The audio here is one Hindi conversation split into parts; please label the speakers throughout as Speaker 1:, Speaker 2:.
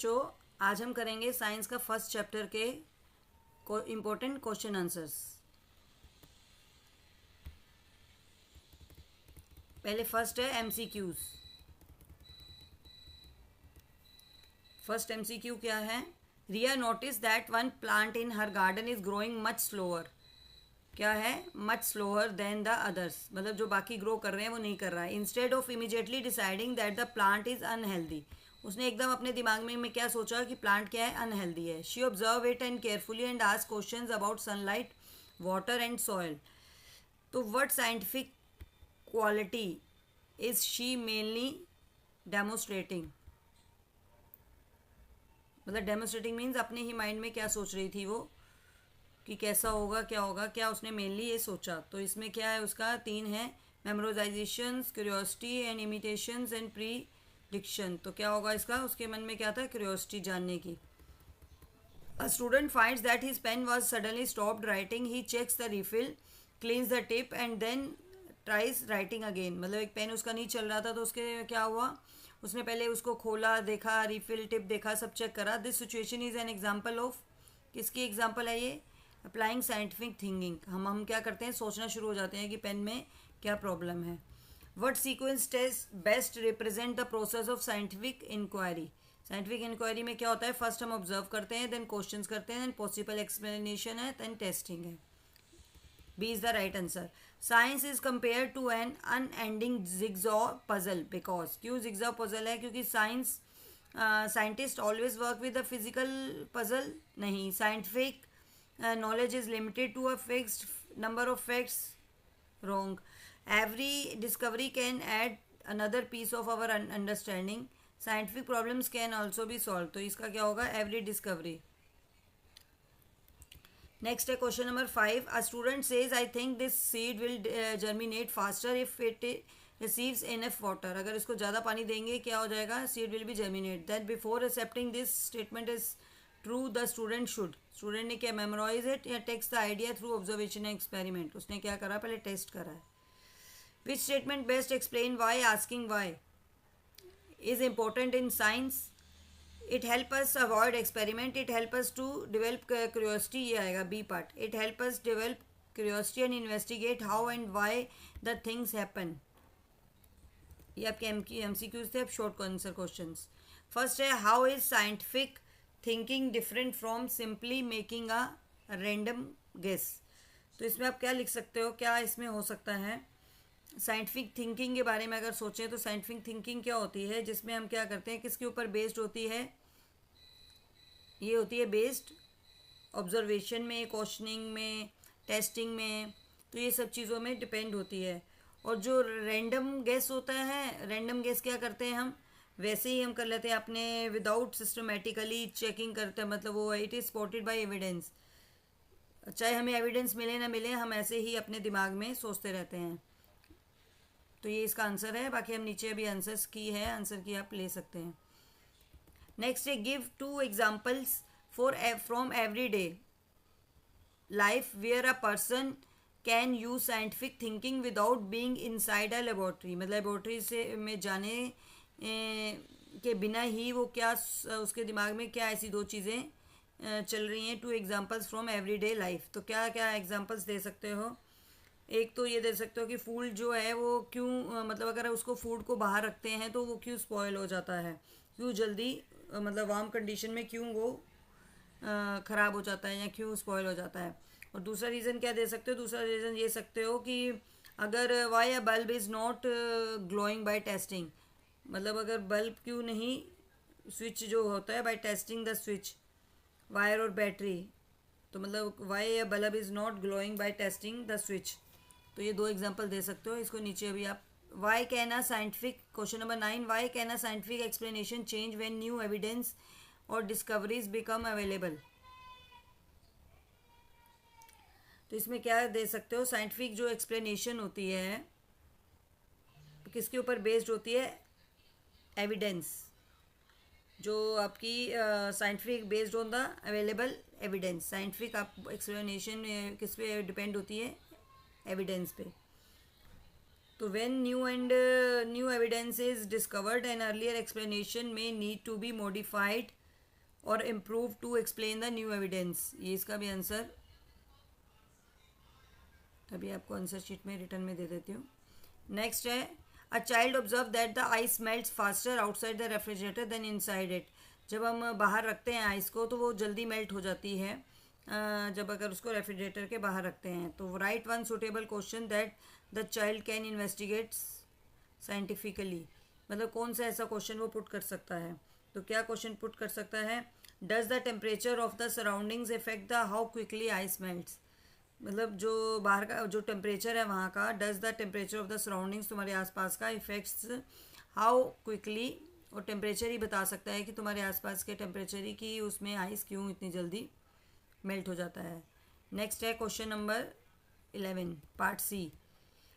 Speaker 1: जो आज हम करेंगे साइंस का फर्स्ट चैप्टर के इम्पोर्टेंट क्वेश्चन आंसर्स। पहले फर्स्ट है एमसीक्यूज। फर्स्ट एमसीक्यू क्या है? Riya notice that one plant in her garden is growing much slower. क्या है? Much slower than the others, मतलब जो बाकी ग्रो कर रहे हैं वो नहीं कर रहा है। Instead of immediately deciding that the plant is unhealthy, उसने एकदम अपने दिमाग में क्या सोचा कि प्लांट क्या है? अनहेल्दी है। She observe it and carefully and ask questions about sunlight, water and soil. तो what scientific quality is she mainly demonstrating? मतलब डेमोस्ट्रेटिंग मीन्स अपने ही माइंड में क्या सोच रही थी वो कि कैसा होगा, क्या होगा, क्या उसने मेनली ये सोचा। तो इसमें क्या है उसका? तीन है, memorisations, curiosity and imitations and prediction. तो क्या होगा इसका? उसके मन में क्या था? क्यूरियोसिटी, जानने की। A student finds that his pen was suddenly stopped writing, he checks the refill, cleans the tip and then tries writing again. मतलब एक पेन उसका नहीं चल रहा था तो उसके क्या हुआ? उसने पहले उसको खोला, देखा, रिफिल, टिप देखा, सब चेक करा। This situation is an example of, किसकी एग्जाम्पल है ये? Applying scientific thinking. हम क्या करते हैं? सोचना शुरू हो जाते हैं कि पेन में क्या प्रॉब्लम है। What sequence test best represent the process of scientific inquiry. Scientific inquiry में क्या होता है? फर्स्ट हम ऑब्जर्व करते हैं, देन क्वेश्चंस करते हैं, देन पॉसिबल एक्सप्लेनेशन है, देन टेस्टिंग है। B is the right answer. Science is compare to an unending jigsaw puzzle because, क्यों जिगजॉ पजल है? क्योंकि science scientist always work with a physical puzzle नहीं। साइंटिफिक knowledge is limited to a fixed number of facts. Wrong. Every discovery can add another piece of our understanding. Scientific problems can also be solved. तो इसका क्या होगा? every discovery. Next है question number 5. A student says I think this seed will germinate faster if it receives enough water. अगर इसको ज़्यादा पानी देंगे क्या हो जाएगा? seed will be germinate. That before accepting this statement is true, the student should. Student ने क्या मेमोराइज इट या tests the idea through observation and experiment? उसने क्या करा? पहले टेस्ट करा है। Which statement best explain why asking why is important in science? It help us avoid experiment, it help us to develop curiosity, ये आएगा B part. It help us develop curiosity and investigate how and why the things happen. ये आपके एमसीक्यूज थे। अब शॉर्ट आंसर क्वेश्चन। फर्स्ट है, how is scientific thinking different from simply making a random guess? तो इसमें आप क्या लिख सकते हो? क्या इसमें हो सकता है? साइंटिफिक थिंकिंग के बारे में अगर सोचें तो साइंटिफिक थिंकिंग क्या होती है? जिसमें हम क्या करते हैं, किसके ऊपर बेस्ड होती है? ये होती है बेस्ड ऑब्जर्वेशन में, क्वेश्चनिंग में, टेस्टिंग में, तो ये सब चीज़ों में डिपेंड होती है। और जो रैंडम गेस होता है, रैंडम गेस क्या करते हैं हम? वैसे ही हम कर लेते हैं अपने, विदाउट सिस्टमेटिकली चेकिंग करते हैं। मतलब वो it is spotted by evidence, चाहे हमें एविडेंस मिले ना मिले, हम ऐसे ही अपने दिमाग में सोचते रहते हैं। तो ये इसका आंसर है। बाकी हम नीचे अभी आंसर्स की है, आंसर की आप ले सकते हैं। नेक्स्ट है, give 2 examples for from every day life where a person can use scientific thinking without being inside a laboratory. मतलब लेबोरेटरी से में जाने के बिना ही वो क्या उसके दिमाग में क्या ऐसी 2 चीज़ें चल रही हैं। 2 एग्जांपल्स फ्रॉम एवरीडे लाइफ। तो क्या क्या एग्जांपल्स दे सकते हो? एक तो ये दे सकते हो कि फूड जो है वो क्यों मतलब अगर उसको फूड को बाहर रखते हैं तो वो क्यों स्पॉयल हो जाता है, क्यों जल्दी मतलब वार्म कंडीशन में क्यों वो ख़राब हो जाता है या क्यों स्पॉयल हो जाता है। और दूसरा रीज़न क्या दे सकते हो? दूसरा रीज़न ये सकते हो कि अगर why a bulb is not glowing by testing, मतलब अगर बल्ब क्यों नहीं, स्विच जो होता है by testing the switch, wire और बैटरी, तो मतलब why a bulb is not glowing by testing the switch. तो ये 2 एग्जांपल दे सकते हो। इसको नीचे अभी आप, why can a scientific, question number 9, why can a scientific explanation change when new evidence और डिस्कवरीज बिकम अवेलेबल? तो इसमें क्या दे सकते हो? साइंटिफिक जो एक्सप्लेनेशन होती है किसके ऊपर बेस्ड होती है? एविडेंस, जो आपकी scientific based on the available evidence. Scientific आप एक्सप्लेनेशन किस पे डिपेंड होती है? एविडेंस पे। तो when new evidence is discovered an earlier explanation may need to be modified और improve to explain the new evidence, ये इसका भी आंसर अभी आपको आंसर शीट में रिटर्न में दे देती हूँ. नेक्स्ट है a child observe that the ice melts faster outside the refrigerator than inside it. जब हम बाहर रखते हैं आइस को तो वो जल्दी मेल्ट हो जाती है जब अगर उसको रेफ्रिजरेटर के बाहर रखते हैं. तो right one suitable question that the child can investigate scientifically. मतलब कौन सा ऐसा क्वेश्चन वो पुट कर सकता है. तो क्या क्वेश्चन पुट कर सकता है. Does the temperature of the surroundings effect the how quickly ice melts. मतलब जो बाहर का जो टेम्परेचर है वहाँ का, does the temperature of the surroundings तुम्हारे आसपास का इफेक्ट्स हाउ क्विकली. और टेम्परेचर ही बता सकता है कि तुम्हारे आसपास के टेम्परेचर ही की उसमें आइस क्यों इतनी जल्दी मेल्ट हो जाता है. नेक्स्ट है question number 11 part C.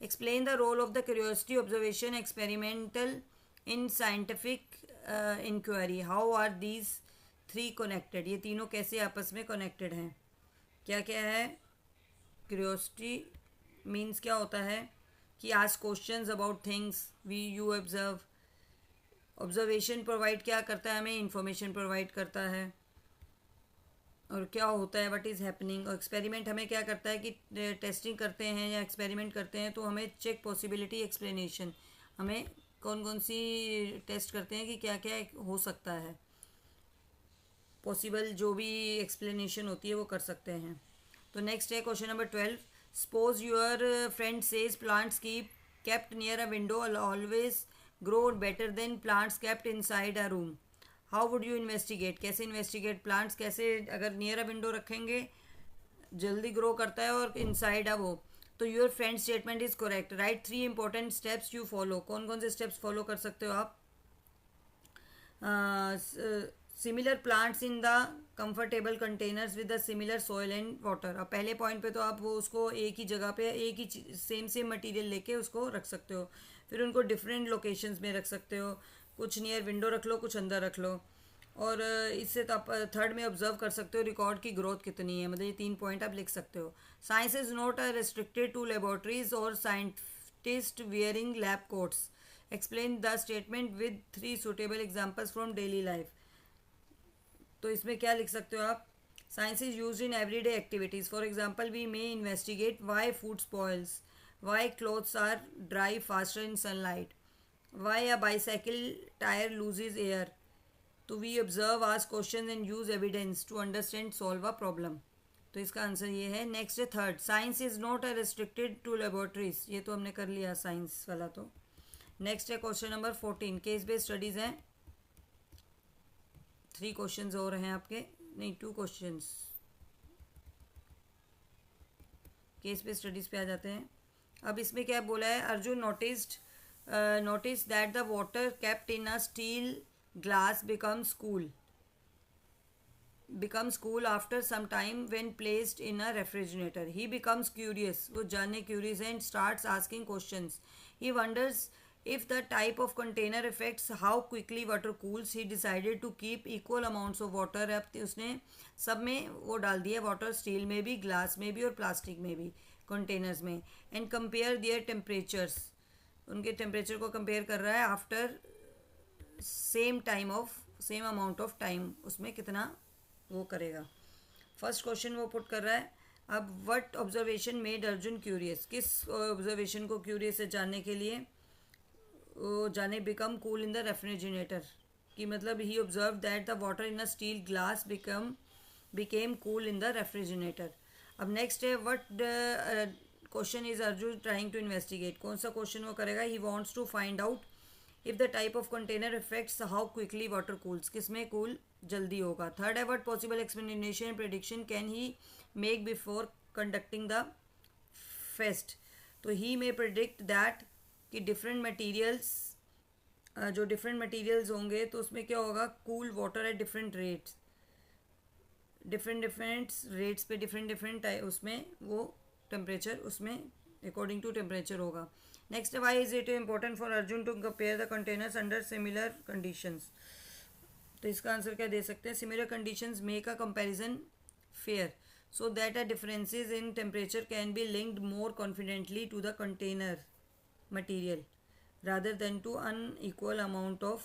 Speaker 1: Explain the role of the curiosity observation experimental in scientific inquiry. How are these three connected. ये तीनों कैसे आपस में कनेक्टेड हैं. क्या क्या है. क्यूरियोसिटी मीन्स क्या होता है कि ask questions about things we you observe. Observation provide क्या करता है हमें, इंफॉर्मेशन प्रोवाइड करता है और क्या होता है व्हाट इज़ हैपनिंग. और एक्सपेरिमेंट हमें क्या करता है कि टेस्टिंग करते हैं या एक्सपेरिमेंट करते हैं तो हमें चेक पॉसिबिलिटी एक्सप्लेनेशन. हमें कौन कौन सी टेस्ट करते हैं कि क्या क्या हो सकता है, पॉसिबल जो भी एक्सप्लेनेशन होती है वो कर सकते हैं. तो नेक्स्ट है question number 12. Suppose your friend says plants keep kept near a window always grow better than plants kept inside a room. How would you investigate. कैसे इन्वेस्टिगेट. प्लांट्स कैसे अगर नियर अ विंडो रखेंगे जल्दी ग्रो करता है और इनसाइड अ वो. तो your friend statement is correct. Right 3 important steps you follow. कौन कौन से स्टेप्स फॉलो कर सकते हो आप. Similar plants in the comfortable containers with the similar soil and water. अब पहले पॉइंट पे तो आप वो उसको एक ही जगह पे एक ही सेम सेम मटेरियल लेके उसको रख सकते हो. फिर उनको डिफरेंट लोकेशंस में रख सकते हो. कुछ नियर विंडो रख लो, कुछ अंदर रख लो. और इससे तो आप थर्ड में ऑब्जर्व कर सकते हो रिकॉर्ड की ग्रोथ कितनी है. मतलब ये 3 पॉइंट आप लिख सकते हो. Science is not restricted to laboratories और scientist wearing lab coats. Explain the statement with 3 suitable examples from daily life. तो इसमें क्या लिख सकते हो आप. Science is use in everyday activities. For example we may investigate why food spoils, why clothes are dry faster in sunlight, why a bicycle tyre loses air. तो we observe ask question and use evidence to understand solve a problem. तो इसका आंसर ये है. नेक्स्ट है third. Science is not restricted to laboratories. ये तो हमने कर लिया साइंस वाला. तो नेक्स्ट है question number 14. Case based studies हैं. 3 क्वेश्चंस और हैं आपके, नहीं 2 क्वेश्चंस. केस बेस्ड स्टडीज़ पे आ जाते हैं. अब इसमें क्या बोला है. Arjun notice that the water kept in a steel glass becomes cool after some time when placed in a refrigerator. He becomes curious. वो जानने curious है and starts asking questions. He wonders if the type of container affects how quickly water cools. He decided to keep equal amounts of water. अब उसने सब में वो डाल दिया वाटर, स्टील में भी, ग्लास में भी और प्लास्टिक में भी, कंटेनर्स में. And compare their temperatures. उनके टेम्परेचर को कंपेयर कर रहा है after same amount of time. उसमें कितना वो करेगा. फर्स्ट क्वेश्चन वो पुट कर रहा है. अब what observation made Arjun curious. किस ऑब्जर्वेशन को क्यूरियस है जानने के लिए. वो जाने become cool in the refrigerator कि मतलब ही observe that the water in a steel glass became cool in the refrigerator. अब नेक्स्ट है what question is Arjun trying to investigate. कौन सा क्वेश्चन वो करेगा. He wants to find out if the type of container affects how quickly water cools. किसमें कूल जल्दी होगा. थर्ड है what possible explanation and prediction can he make before conducting the test. तो ही मे प्रेडिक्ट दैट कि डिफरेंट मटेरियल्स जो डिफरेंट मटेरियल्स होंगे तो उसमें क्या होगा. Cool water at different rates पे डिफरेंट उसमें वो टेम्परेचर उसमें अकॉर्डिंग टू टेम्परेचर होगा. Next why is it important for Arjun to compare the containers under similar conditions. तो इसका आंसर क्या दे सकते हैं. Similar conditions make a comparison fair so that a differences in temperature can be linked more confidently to the container material rather than to unequal amount of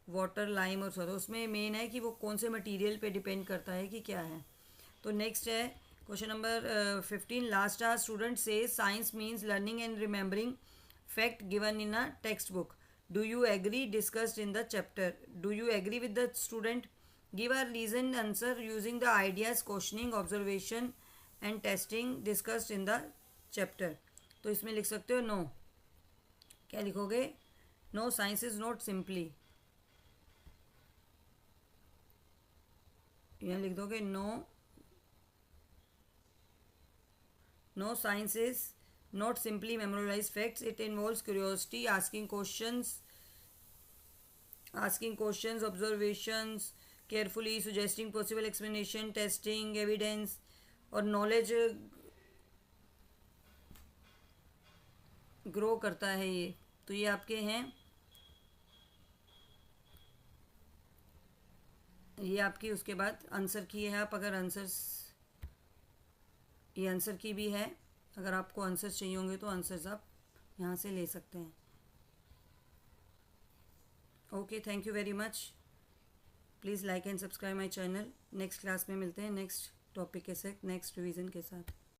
Speaker 1: water, lime और सोडा, उसमें मेन है कि वो कौन से मटेरियल पे डिपेंड करता है कि क्या है। तो नेक्स्ट है question number 15, last are student से science means learning and remembering fact given in a textbook, do you agree, discussed in the chapter, do you agree with the student, give are reason answer using the ideas, questioning, observation and testing discussed in the chapter. तो इसमें लिख सकते हो नो, क्या लिखोगे, no science is not simply, यहाँ लिख दोगे no science is not simply memorise facts, it involves curiosity, asking questions, observations carefully, suggesting possible explanation, testing evidence, और नॉलेज ग्रो करता है ये। तो ये आपके हैं, ये आपकी उसके बाद आंसर की है। आप अगर आंसर्स, ये आंसर की भी है, अगर आपको आंसर्स चाहिए होंगे तो आंसर्स आप यहाँ से ले सकते हैं। Okay, thank you very much, please like and subscribe my channel. Next class में मिलते हैं नेक्स्ट टॉपिक के साथ, नेक्स्ट रिवीजन के साथ।